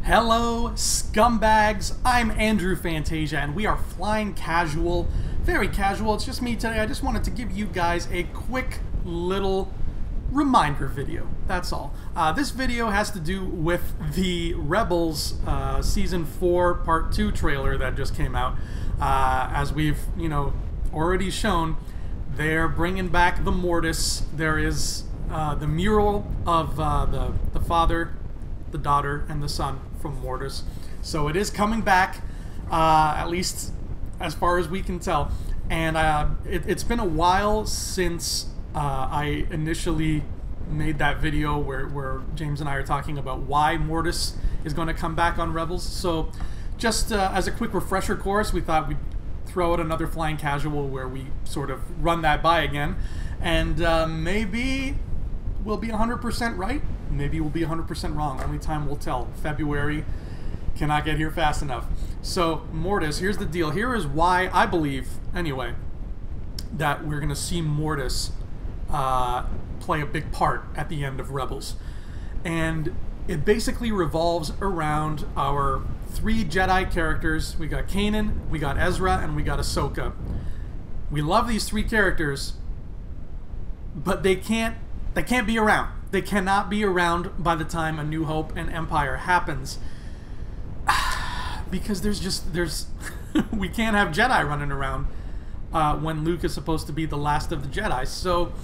Hello, scumbags. I'm Andrew Fantasia, and we are flying casual. Very casual. It's just me today. I just wanted to give you guys a quick little reminder video. That's all. This video has to do with the Rebels Season 4 Part 2 trailer that just came out. As we've, already shown, they're bringing back the Mortis. There is the mural of the father, the daughter, and the son from Mortis. So it is coming back, at least as far as we can tell. And it's been a while since I initially made that video where James and I are talking about why Mortis is going to come back on Rebels. So just as a quick refresher course, we thought we'd throw out another Flying Casual where we sort of run that by again. And maybe we'll be 100% right. Maybe we'll be 100% wrong. Only time will tell. February cannot get here fast enough. So, Mortis, here's the deal. Here is why I believe, anyway, that we're going to see Mortis play a big part at the end of Rebels. And it basically revolves around our three Jedi characters. We got Kanan, we got Ezra, and we got Ahsoka. We love these three characters, but they can't be around. They cannot be around by the time A New Hope and Empire happens. Because there's we can't have Jedi running around when Luke is supposed to be the last of the Jedi. So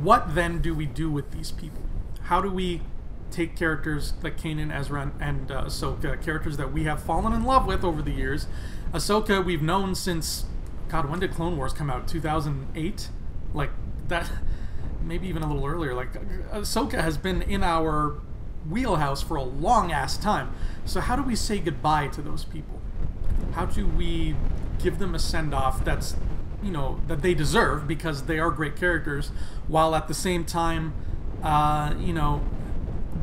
what then do we do with these people? How do we take characters like Kanan, Ezra, and Ahsoka, characters that we have fallen in love with over the years? Ahsoka we've known since, God, when did Clone Wars come out? 2008? Like, that... Maybe even a little earlier. Like, Ahsoka has been in our wheelhouse for a long-ass time. So how do we say goodbye to those people? How do we give them a send-off that's, that they deserve, because they are great characters, while at the same time,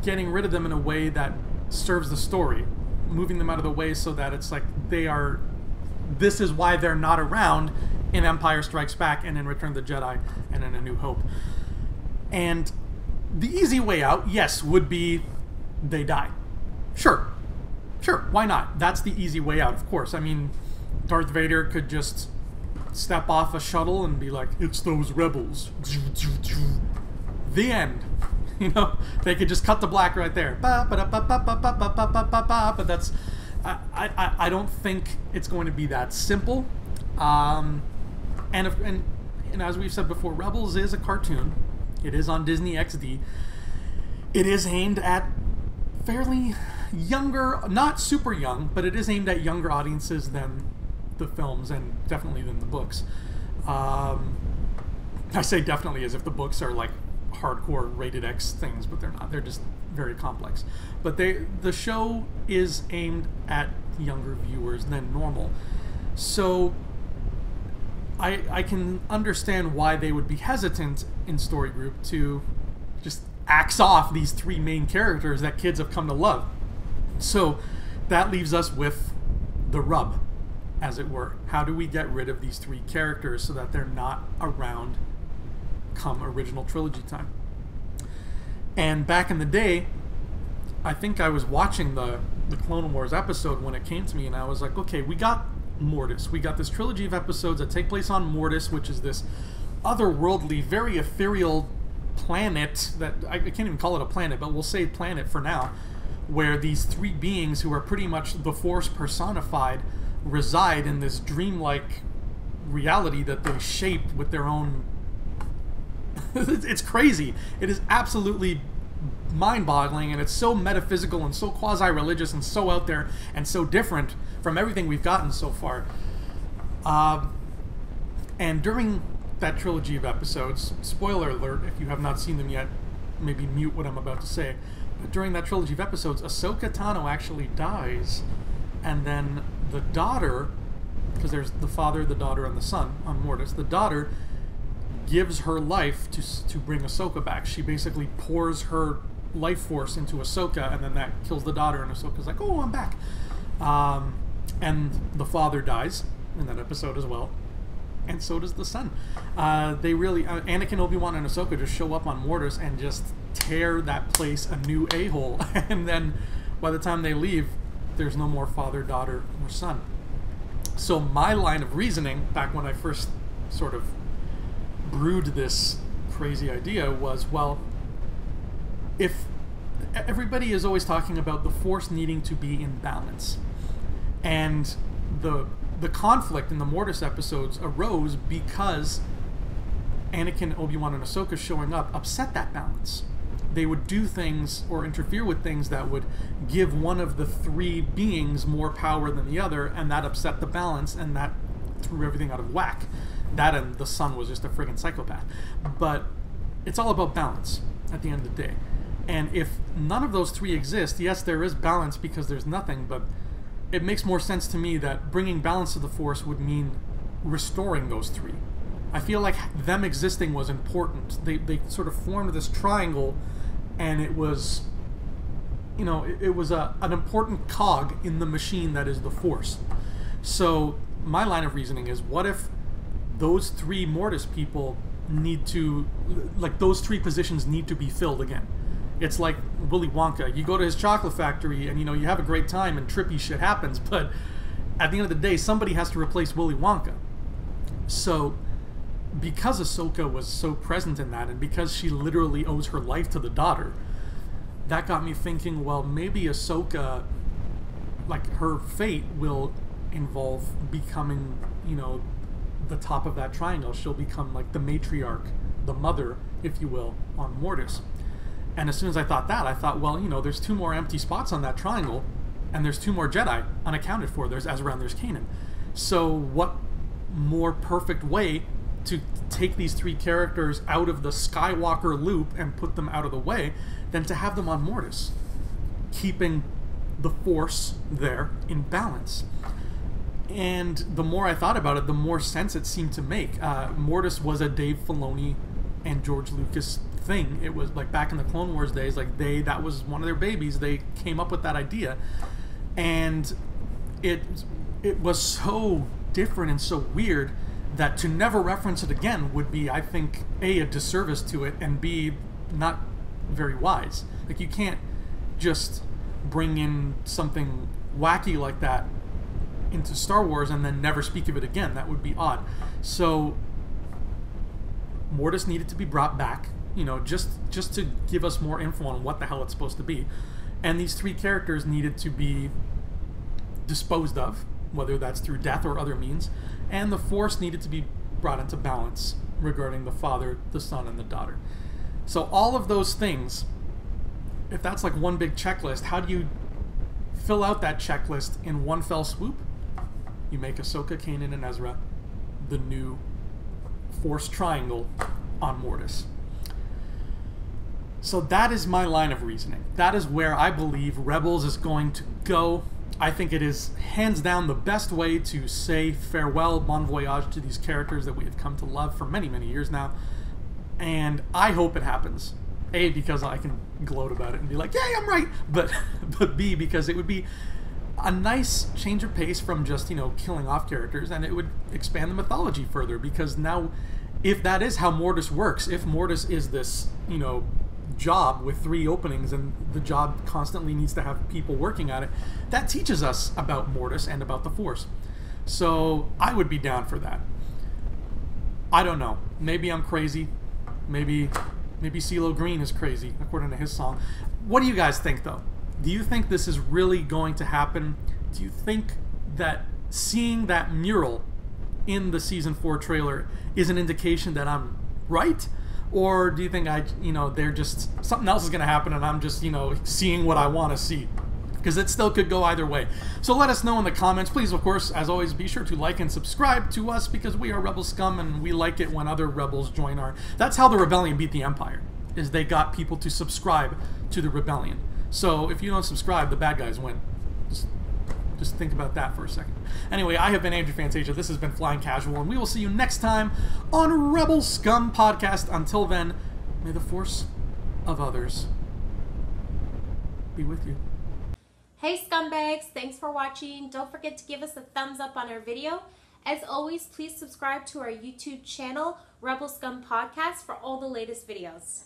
getting rid of them in a way that serves the story, moving them out of the way so that it's like this is why they're not around in Empire Strikes Back and in Return of the Jedi and in A New Hope. And the easy way out, yes, would be they die. Sure, why not? That's the easy way out, of course. I mean, Darth Vader could just step off a shuttle and be like, "It's those rebels." The end. They could just cut the black right there. But that's... I don't think it's going to be that simple. And as we've said before, Rebels is a cartoon. It is on Disney XD. It is aimed at fairly younger, not super young, but it is aimed at younger audiences than the films and definitely than the books. I say definitely as if the books are like hardcore rated X things, but they're not. They're just very complex. But the show is aimed at younger viewers than normal. So I can understand why they would be hesitant in Story Group to just axe off these three main characters that kids have come to love. So that leaves us with the rub, as it were. How do we get rid of these three characters so that they're not around come original trilogy time? And back in the day, I think I was watching the Clone Wars episode when it came to me, and I was like, okay, we got Mortis. We got this trilogy of episodes that take place on Mortis, which is this otherworldly, very ethereal planet that I can't even call it a planet, but we'll say planet for now, where these three beings who are pretty much the Force personified reside in this dreamlike reality that they shape with their own... It's crazy. It is absolutely mind-boggling, and it's so metaphysical and so quasi-religious and so out there and so different from everything we've gotten so far. And during that trilogy of episodes, spoiler alert, if you have not seen them yet, maybe mute what I'm about to say, but during that trilogy of episodes, Ahsoka Tano actually dies, and then the daughter, because there's the father, the daughter, and the son on Mortis, the daughter gives her life to bring Ahsoka back. She basically pours her life force into Ahsoka, and then that kills the daughter, and Ahsoka's like, "Oh, I'm back." And the father dies in that episode as well, and so does the son. They really... Anakin, Obi-Wan, and Ahsoka just show up on Mortis and just tear that place a new a-hole. And then by the time they leave, there's no more father, daughter, or son. So my line of reasoning, back when I first sort of brewed this crazy idea, was, well, if everybody is always talking about the Force needing to be in balance, and the conflict in the Mortis episodes arose because Anakin, Obi-Wan, and Ahsoka showing up upset that balance. They would do things or interfere with things that would give one of the three beings more power than the other, and that upset the balance, and that threw everything out of whack. That and the son was just a friggin' psychopath. But it's all about balance at the end of the day. And if none of those three exist, yes, there is balance because there's nothing, but it makes more sense to me that bringing balance to the Force would mean restoring those three. I feel like them existing was important. They sort of formed this triangle, and it was, you know, it was an important cog in the machine that is the Force. So my line of reasoning is, what if those three Mortis people need to, like, those three positions need to be filled again? It's like Willy Wonka. You go to his chocolate factory and, you know, you have a great time and trippy shit happens, but at the end of the day, somebody has to replace Willy Wonka. So because Ahsoka was so present in that, and because she literally owes her life to the daughter, that got me thinking, well, maybe Ahsoka, like, her fate will involve becoming, you know, the top of that triangle. She'll become like the matriarch, the mother, if you will, on Mortis. And as soon as I thought that, I thought, well, you know, there's 2 more empty spots on that triangle, and there's 2 more Jedi unaccounted for. There's Ezra and there's Kanan. So what more perfect way to take these 3 characters out of the Skywalker loop and put them out of the way than to have them on Mortis, keeping the Force there in balance. And the more I thought about it, the more sense it seemed to make. Mortis was a Dave Filoni and George Lucas thing. It was like back in the Clone Wars days, like that was one of their babies. They came up with that idea, and it was so different and so weird that to never reference it again would be, I think, A, a disservice to it, and B, not very wise. Like, you can't just bring in something wacky like that into Star Wars and then never speak of it again. That would be odd. So Mortis needed to be brought back, you know, just to give us more info on what the hell it's supposed to be. And these 3 characters needed to be disposed of, whether that's through death or other means, and the Force needed to be brought into balance regarding the father, the son, and the daughter. So all of those things, if that's like one big checklist, how do you fill out that checklist in one fell swoop? You make Ahsoka, Kanan, and Ezra the new Force triangle on Mortis. So that is my line of reasoning. That is where I believe Rebels is going to go. I think it is hands down the best way to say farewell, bon voyage to these characters that we have come to love for many, many years now. And I hope it happens. A, because I can gloat about it and be like, yay, I'm right. But B, because it would be a nice change of pace from just, you know, killing off characters, and it would expand the mythology further, because now, if that is how Mortis works, if Mortis is this, you know, job with 3 openings and the job constantly needs to have people working at it, that teaches us about Mortis and about the Force. So I would be down for that. I don't know. Maybe I'm crazy. Maybe CeeLo Green is crazy, according to his song. What do you guys think, though? Do you think this is really going to happen? Do you think that seeing that mural in the Season 4 trailer is an indication that I'm right? Or do you think they're just, something else is going to happen and I'm just, seeing what I want to see? Because it still could go either way. So let us know in the comments. Please, of course, as always, be sure to like and subscribe to us, because we are Rebel Scum and we like it when other rebels join our... That's how the Rebellion beat the Empire, is they got people to subscribe to the Rebellion. So if you don't subscribe, the bad guys win. Just think about that for a second. Anyway, I have been Andrew Fantasia. This has been Flying Casual, and we will see you next time on Rebel Scum Podcast. Until then, may the force of others be with you. Hey scumbags, thanks for watching. Don't forget to give us a thumbs up on our video. As always, please subscribe to our YouTube channel, Rebel Scum Podcast, for all the latest videos.